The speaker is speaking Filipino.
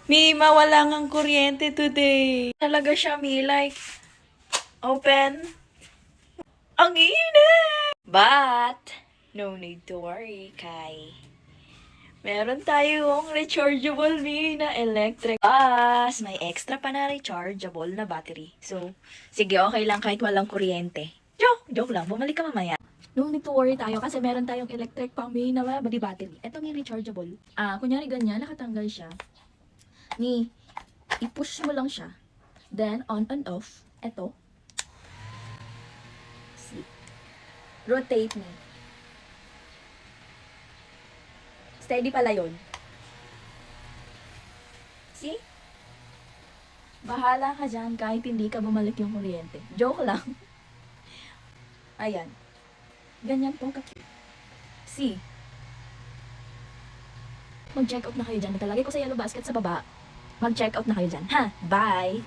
Mi, mawala ngang kuryente today. Talaga siya, Mi. Like, open. Ang init! But, no need to worry, Kai. Meron tayong rechargeable, Mi, na electric bus. May extra pa na rechargeable na battery. So, sige, okay lang kahit walang kuryente. Joke lang. Bumalik ka mamaya. No need to worry tayo kasi meron tayong electric pang Mi na body battery. Ito may rechargeable. Kunyari ganyan, nakatanggal siya. Ni, i-push mo lang siya. Then, on and off. Ito. See. Rotate me. Steady pala yun. See? Bahala ka dyan kahit hindi ka bumalik yung kuryente. Joke lang. Ayan. Ganyan po ka-cute. See? Mag-check out na kayo dyan. Natalagay ko sa yellow basket sa baba. Mag-check out na kayo dyan. Ha? Bye!